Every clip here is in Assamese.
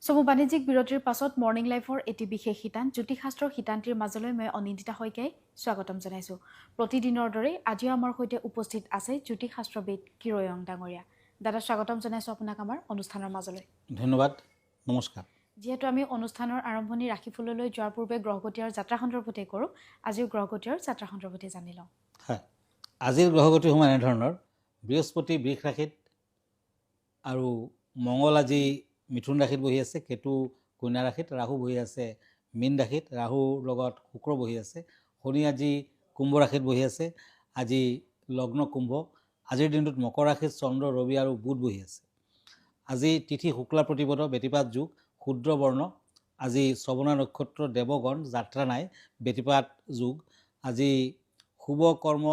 চমু বাণিজ্যিক বিৰতিৰ পাছত মৰ্নিং লাইফৰ এটি বিশেষ শিতান জ্যোতিষশাস্ত্ৰৰ শিতানটিৰ মাজলৈ মই অনিন্দিতা শইকীয়াই স্বাগতম জনাইছোঁ। প্ৰতিদিনৰ দৰে আজিও আমাৰ সৈতে উপস্থিত আছে জ্যোতিষশাস্ত্ৰবিদ কিৰয়ং ডাঙৰীয়া। দাদা স্বাগতম জনাইছোঁ আপোনাক আমাৰ অনুষ্ঠানৰ মাজলৈ। ধন্যবাদ, নমস্কাৰ। যিহেতু আমি অনুষ্ঠানৰ আৰম্ভণি ৰাশিফললৈ যোৱাৰ পূৰ্বে গ্ৰহগতিৰ যাত্ৰা সন্দৰ্ভতে কৰোঁ, আজিও গ্ৰহগতিৰ যাত্ৰা সন্দৰ্ভতে জানি লওঁ। হয়, আজিৰ গ্ৰহগতিসমূহ এনেধৰণৰ: বৃহস্পতি বৃষ ৰাশিত আৰু মঙ্গল আজি মিথুন ৰাশিত বহি আছে, কেতু কন্যা ৰাশিত, ৰাহু বহি আছে মীন ৰাশিত, ৰাহুৰ লগত শুক্ৰ বহি আছে, শনি আজি কুম্ভ ৰাশিত বহি আছে, আজি লগ্ন কুম্ভ। আজিৰ দিনটোত মকৰ ৰাশিত চন্দ্ৰ, ৰবি আৰু বুধ বহি আছে। আজি তিথি শুক্লা প্ৰতিপদ, ব্যতিপাত যোগ, ক্ষুদ্ৰ বৰ্ণ। আজি শ্ৰৱণা নক্ষত্ৰ, দেৱগণ, যাত্ৰা নাই, ব্যতিপাত যোগ। আজি শুভ কৰ্ম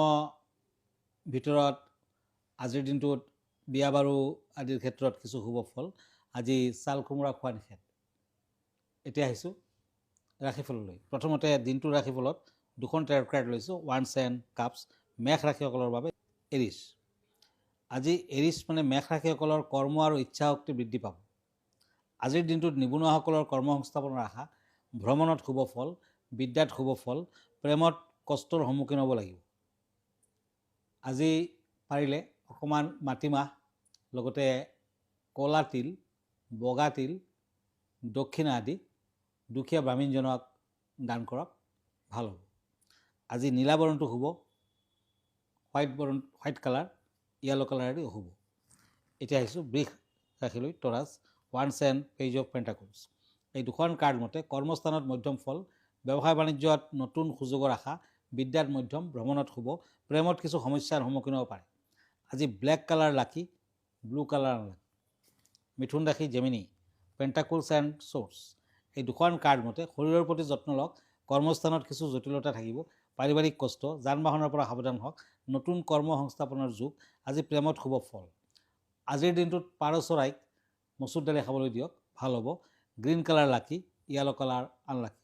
ভিতৰত আজিৰ দিনটোত বিয়া বাৰু আদিৰ ক্ষেত্ৰত কিছু শুভ ফল। আজি চাল কোমোৰা খোৱা নিষেধ। এতিয়া আহিছোঁ ৰাশিফললৈ। প্ৰথমতে দিনটোৰ ৰাশিফলত দুখন টেৰট কাৰ্ড লৈছোঁ, ওৱান্স এণ্ড কাপছ। মেষ ৰাশিসকলৰ বাবে এৰিছ। আজি এৰিছ মানে মেষ ৰাশিসকলৰ কৰ্ম আৰু ইচ্ছা শক্তি বৃদ্ধি পাব। আজিৰ দিনটোত নিবনুৱাসকলৰ কৰ্ম সংস্থাপনৰ আশা, ভ্ৰমণত শুভ ফল, বিদ্যাত শুভ ফল, প্ৰেমত কষ্টৰ সন্মুখীন হ'ব লাগিব। আজি পাৰিলে অকণমান মাটিমাহ, লগতে কলা তিল, বগা তিল, দক্ষিণা আদি দুখীয়া ব্ৰাহ্মণজনক দান কৰক, ভাল হ'ব। আজি নীলা বৰণটো শুভ, হোৱাইট কালাৰ, য়েলো কালাৰ আদি অশুভ। এতিয়া আহিছোঁ বৃষ ৰাশিলৈ, টৰাছ, ওৱান্স এণ্ড পেজ অফ পেণ্টাকলছ। এই দুখন কাৰ্ড মতে কৰ্মস্থানত মধ্যম ফল, ব্যৱসায় বাণিজ্যত নতুন সুযোগৰ আশা, বিদ্যাত মধ্যম, ভ্ৰমণত শুভ, প্ৰেমত কিছু সমস্যাৰ সন্মুখীন হ'ব পাৰে। আজি ব্লেক কালাৰ লাকি, ব্লু কালাৰ আনলাকি। মিথুন ৰাশি জেমিনি, পেণ্টাকলছ এণ্ড শ্বৰ্টছ। এই দুখন কাৰ্ড মতে শৰীৰৰ প্ৰতি যত্ন লওক, কৰ্মস্থানত কিছু জটিলতা থাকিব, পাৰিবাৰিক কষ্ট, যান বাহনৰ পৰা সাৱধান হওক, নতুন কৰ্ম সংস্থাপনৰ যুগ। আজি প্ৰেমত শুভ ফল। আজিৰ দিনটোত পাৰ চৰাইক মচুৰ দালি খাবলৈ দিয়ক, ভাল হ'ব। গ্ৰীণ কালাৰ লাকি, য়েলো কালাৰ আনলাকি।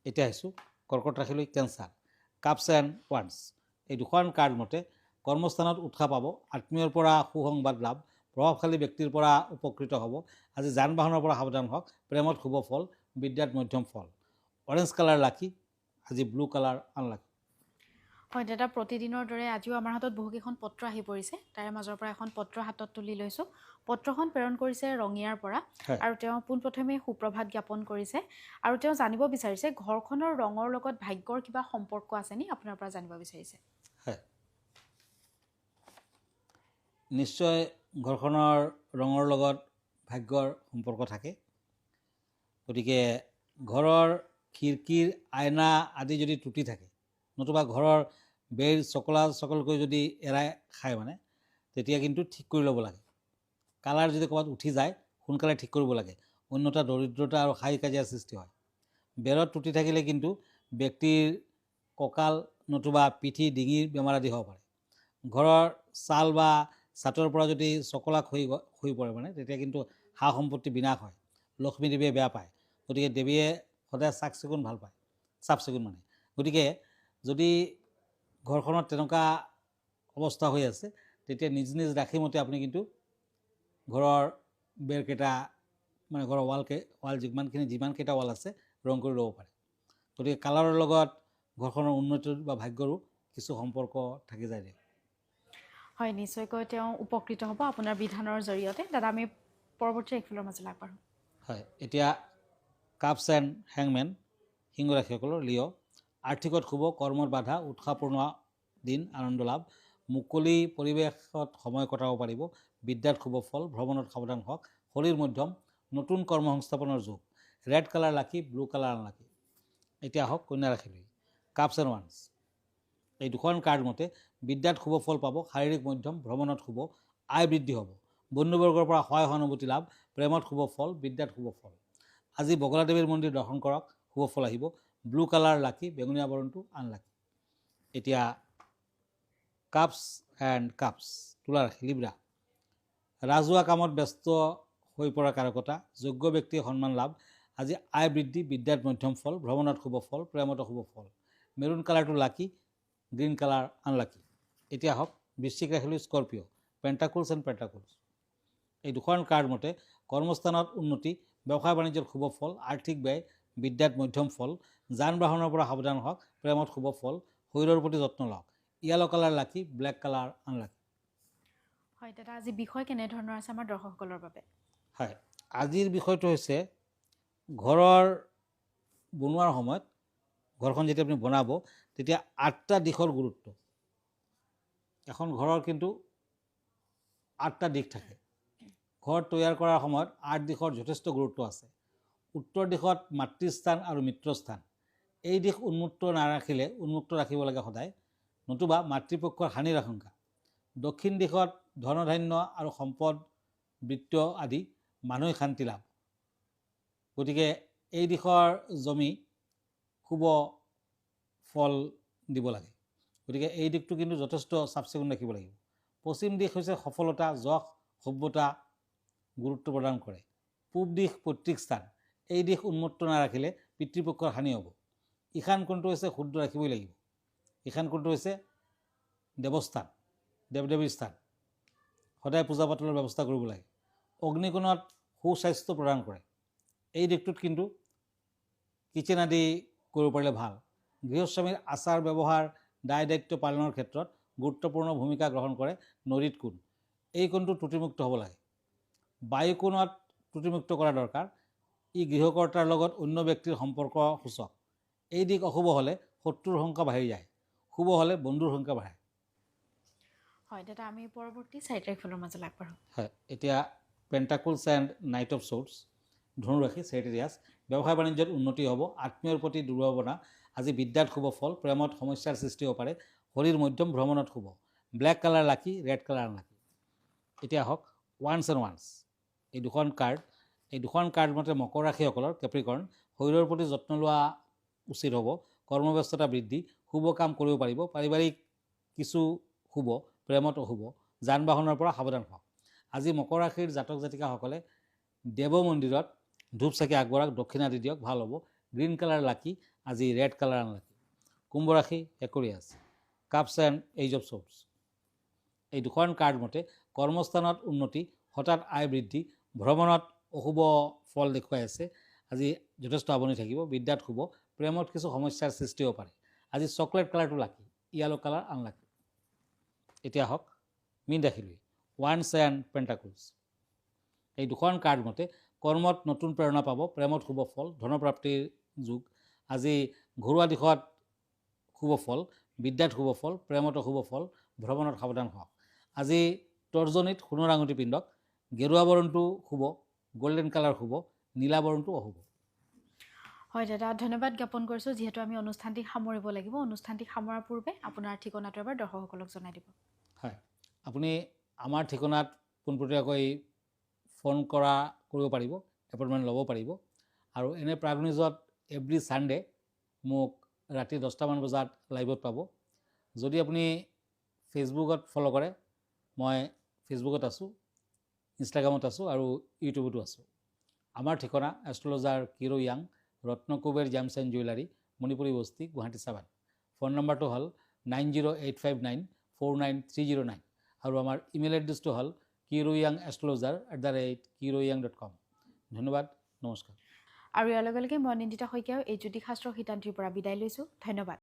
এতিয়া আহিছোঁ কৰ্কট ৰাশিলৈ, কেঞ্চাৰ, কাপছ এণ্ড ওৱান্স। এই দুখন কাৰ্ড মতে কৰ্মস্থানত উৎসাহ পাব, আত্মীয়ৰ পৰা সুসংবাদ লাভ, প্ৰভাৱশালী ব্যক্তিৰ পৰা উপকৃত হ'ব। আজি যান বাহনৰ পৰা সাৱধান হওক, প্ৰেমত শুভ ফল, বিদ্যাত মধ্যম ফল। অৰেঞ্জ কালাৰ লাকি, আজি ব্লু কালাৰ আনলাকি। হয় দাদা, প্ৰতিদিনৰ দৰে আজিও আমাৰ হাতত বহুকেইখন পত্ৰ আহি পৰিছে। তাৰে মাজৰ পৰা এখন পত্ৰ হাতত তুলি লৈছোঁ। পত্ৰখন প্ৰেৰণ কৰিছে ৰঙিয়াৰ পৰা, আৰু তেওঁ পোনপ্ৰথমে সুপ্ৰভাত জ্ঞাপন কৰিছে, আৰু তেওঁ জানিব বিচাৰিছে ঘৰখনৰ ৰঙৰ লগত ভাগ্যৰ কিবা সম্পৰ্ক আছে নি, আপোনাৰ পৰা জানিব বিচাৰিছে। হয়, নিশ্চয় ঘৰখনৰ ৰঙৰ লগত ভাগ্যৰ সম্পৰ্ক থাকে। গতিকে ঘৰৰ খিৰিকীৰ আইনা আদি যদি টুটি থাকে, নতুবা ঘৰৰ বেৰ চকলকৈ যদি এৰাই খায় তেতিয়া কিন্তু ঠিক কৰি ল'ব লাগে। কালাৰ যদি ক'ৰবাত উঠি যায় সোনকালে ঠিক কৰিব লাগে, অন্যথা দৰিদ্ৰতা আৰু হাই কাজিয়াৰ সৃষ্টি হয়। বেৰত টুটি থাকিলে কিন্তু ব্যক্তিৰ কঁকাল নতুবা পিঠি, ডিঙিৰ বেমাৰ আদি হ'ব পাৰে। ঘৰৰ ছাল বা ছাটৰ পৰা যদি চকলা হৈ পৰে তেতিয়া কিন্তু সা সম্পত্তি বিনাশ হয়, লক্ষ্মী দেৱীয়ে বেয়া পায়। গতিকে দেৱীয়ে সদায় চাফ চিকুণ ভাল পায়, গতিকে যদি ঘৰখনত তেনেকুৱা অৱস্থা হৈ আছে তেতিয়া নিজ নিজ ৰাশিমতে আপুনি কিন্তু ঘৰৰ বেৰকেইটা ঘৰৰ ৱাল যিমানকেইটা ৱাল আছে ৰং কৰি ল'ব পাৰে। গতিকে কালাৰৰ লগত ঘৰখনৰ উন্নতিৰ বা ভাগ্যৰো কিছু সম্পৰ্ক থাকি যায়। হয়, নিশ্চয়কৈ তেওঁ উপকৃত হ'ব আপোনাৰ বিধানৰ জৰিয়তে। দাদা, আমি পৰৱৰ্তী ৰাশিফলৰ মাজলৈ আগবাঢ়োঁ। হয়, এতিয়া কাপছ এণ্ড হেংমেন, সিংহ ৰাশিসকলৰ, লিঅ'। আৰ্থিকত শুভ, কৰ্মৰ বাধা, উৎসাহপূৰ্ণ দিন, আনন্দ লাভ, মুকলি পৰিৱেশত সময় কটাব পাৰিব, বিদ্যাত শুভ ফল, ভ্ৰমণত সাৱধান হওক, শৰীৰ মধ্যম, নতুন কৰ্ম সংস্থাপনৰ যুগ। ৰেড কালাৰ লাকি, ব্লু কালাৰ আনলাকি। এতিয়া আহক কন্যা ৰাশিলৈ, কাপছ এণ্ড ওৱান্স। এই দুখন কাৰ্ড মতে বিদ্যাত শুভ ফল পাব, শাৰীৰিক মধ্যম, ভ্ৰমণত শুভ, আয় বৃদ্ধি হ'ব, বন্ধুবৰ্গৰ পৰা সহায় সহানুভূতি লাভ, প্ৰেমত শুভ ফল, বিদ্যাত শুভ ফল। আজি বগলাদেৱীৰ মন্দিৰ দৰ্শন কৰক, শুভ ফল আহিব। ব্লু কালাৰ লাকি, বেঙুনীয়া বৰণটো আনলাকি। এতিয়া কাপছ এণ্ড কাপছ, তুলা ৰাশি, লিব্ৰা। ৰাজহুৱা কামত ব্যস্ত হৈ পৰা কাৰকতা, যোগ্য ব্যক্তিয়ে সন্মান লাভ। আজি আয় বৃদ্ধি, বিদ্যাত মধ্যম ফল, ভ্ৰমণত শুভ ফল, প্ৰেমত শুভ ফল। মেৰুণ কালাৰটো লাকি, গ্ৰীণ কালাৰ আনলাকি। এতিয়া হওক বৃশ্চিক ৰাশিলৈ, স্কৰপিঅ', পেণ্টাকলছ এণ্ড পেণ্টাকলছ। এই দুখন কাৰ্ড মতে কৰ্মস্থানত উন্নতি, ব্যৱসায় বাণিজ্যত শুভ ফল, আৰ্থিক ব্যয়, বিদ্যাত মধ্যম ফল, যান বাহনৰ পৰা সাৱধান হওক, প্ৰেমত শুভ ফল, শৰীৰৰ প্ৰতি যত্ন লওক। য়েলো কালাৰ লাকি, ব্লেক কালাৰ আনলাকি। হয় দাদা, আজি বিষয় কেনেধৰণৰ আছে আমাৰ দৰ্শকসকলৰ বাবে? হয়, আজিৰ বিষয়টো হৈছে ঘৰৰ বনোৱাৰ সময়ত, ঘৰখন যেতিয়া আপুনি বনাব তেতিয়া 8টা দিশৰ গুৰুত্ব। এখন ঘৰৰ কিন্তু 8টা দিশ থাকে। ঘৰ তৈয়াৰ কৰাৰ সময়ত 8 দিশৰ যথেষ্ট গুৰুত্ব আছে। উত্তৰ দিশত মাতৃস্থান আৰু মিত্ৰস্থান, এই দিশ উন্মুক্ত নাৰাখিলে, উন্মুক্ত ৰাখিব লাগে সদায়, নতুবা মাতৃপক্ষৰ হানিৰ আশংকা। দক্ষিণ দিশত ধনধান্য আৰু সম্পদ, বৃত্ত আদি, মানসিক শান্তি লাভ। গতিকে এই দিশৰ জমি শুভ ফল দিব লাগে। গতিকে এই দিশটো কিন্তু যথেষ্ট চাফ চিকুণ ৰাখিব লাগিব। পশ্চিম দিশ হৈছে সফলতা, যশ, সভ্যতা গুৰুত্ব প্ৰদান কৰে। পূব দিশ পৈতৃক স্থান, এই দিশ উন্মুক্ত নাৰাখিলে পিতৃপক্ষৰ হানি হ'ব। ঈশান কোণটো হৈছে শুদ্ধ ৰাখিবই লাগিব। ঈশান কোণটো হৈছে দেৱস্থান, দেৱ দেৱীৰ স্থান, সদায় পূজা পাতলৰ ব্যৱস্থা কৰিব লাগে। অগ্নিকোণত সুস্বাস্থ্য প্ৰদান কৰে। এই দিশটোত কিন্তু কিচেন আদি কৰিব পাৰিলে ভাল। গৃহস্বামীৰ আচাৰ ব্যৱহাৰ, দায় দায়িত্ব পালনৰ ক্ষেত্ৰত গুৰুত্বপূৰ্ণ ভূমিকা গ্ৰহণ কৰে নৰিত কোণ। এই কোণটো ত্ৰুটিমুক্ত হ'ব লাগে। বায়ুকোণত ত্ৰুটিমুক্ত কৰা দৰকাৰ। ই গৃহকৰ্তাৰ লগত অন্য ব্যক্তিৰ সম্পৰ্ক সূচক। এই দিশ অশুভ হ'লে শত্ৰুৰ সংখ্যা বাঢ়ি যায়, শুভ হ'লে বন্ধুৰ সংখ্যা বাঢ়ে। হয় দাদা, আমি পৰৱৰ্তী চাৰিটা ৰাশিফলৰ মাজলৈ আগবাঢ়ো। হয়, এতিয়া পেণ্টাকুলছ এণ্ড নাইট অফ শ্বৰ্টছ, ধনু ৰাশি, চেৰিটিয়াছ। ব্যৱসায় বাণিজ্যত উন্নতি হ'ব, আত্মীয়ৰ প্ৰতি দুৰ্ভাৱনা। আজি বিদ্যাত শুভ ফল, প্ৰেমত সমস্যাৰ সৃষ্টি হ'ব পাৰে, শৰীৰ মধ্যম, ভ্ৰমণত শুভ। ব্লেক কালাৰ লাকি, ৰেড কালাৰ আনলাকি। এতিয়া আহক ওৱান্স এণ্ড ওৱান্স, এই দুখন কাৰ্ড মতে মকৰ ৰাশিসকলৰ, কেপ্ৰিকৰ্ণ, শৰীৰৰ প্ৰতি যত্ন লোৱা উচিত হ'ব। কৰ্মব্যস্ততা বৃদ্ধি, শুভ কাম কৰিব পাৰিব, পাৰিবাৰিক কিছু শুভ, প্ৰেমত অশুভ, যান বাহনৰ পৰা সাৱধান হওক। আজি মকৰ ৰাশিৰ জাতক জাতিকাসকলে দেৱ মন্দিৰত ধূপ চাকি আগবঢ়াওক, দক্ষিণা দি দিয়ক, ভাল হ'ব। গ্ৰীণ কালাৰ লাকি, আজি ৰেড কালাৰ আনলাকি। কুম্ভ ৰাশি, Aquarius, cups and ace of swords, এই দুখন কাৰ্ড মতে কৰ্মস্থানত উন্নতি, হঠাৎ আয় বৃদ্ধি, ভ্ৰমণত অশুভ ফল দেখুৱাই আছে। আজি যথেষ্ট আমনি থাকিব, বিদ্যাত শুভ, প্ৰেমত কিছু সমস্যাৰ সৃষ্টি হ'ব পাৰে। আজি চকলেট কালাৰটো লাকি, য়েলো কালাৰ আনলাকি। এতিয়া আহক মীন ৰাশিলৈ, ওৱান্স এণ্ড পেণ্টাকুলছ, এই দুখন কাৰ্ড মতে কৰ্মত নতুন প্ৰেৰণা পাব, প্ৰেমত শুভ ফল, ধনপ্ৰাপ্তিৰ যুগ। আজি ঘৰুৱা দিশত শুভ ফল, বিদ্যাত শুভ ফল, প্ৰেমত অশুভ ফল, ভ্ৰমণত সাৱধান হওক। আজি তৰ্জনীত সোণৰ আঙুঠি পিন্ধক, গেৰুৱা বৰণটো শুভ, গল্ডেন কালাৰ শুভ, নীলা বৰণটো অশুভ। হয় দাদা, ধন্যবাদ জ্ঞাপন কৰিছোঁ। যিহেতু আমি অনুষ্ঠানটি সামৰিব লাগিব, অনুষ্ঠানটি সামৰাৰ পূৰ্বে আপোনাৰ ঠিকনাটো এবাৰ দৰ্শকসকলক জনাই দিব। হয়, আপুনি আমাৰ ঠিকনাত পোনপটীয়াকৈ ফোন কৰিব পাৰিব, এপইণ্টমেণ্ট ল'ব পাৰিব। আৰু এনে প্ৰাগনিউজত এভৰি ছানডে মোক ৰাতি 10টামান বজাত লাইভত পাব। যদি আপুনি ফেচবুকত ফ'ল' কৰে, মই ফেচবুকত আছোঁ, ইনষ্টাগ্ৰামত আছোঁ আৰু ইউটিউবতো আছোঁ। আমাৰ ঠিকনা astrologer Kiro Yang, Ratnakuber gems and jewellery, Manipuri Basti, Guwahati 7। Phone নম্বৰটো হ'ল 9085949309 আৰু আমাৰ ইমেইল এড্ৰেছটো হ'ল kiroyangastrologer@kiroyang.com। ধন্যবাদ, নমস্কাৰ। আৰু ইয়াৰ লগে লগে মই নিন্দিতা শইকীয়াও এই জ্যোতিষশাস্ত্ৰৰ শিতান্তিৰ পৰা বিদায় লৈছোঁ। ধন্যবাদ।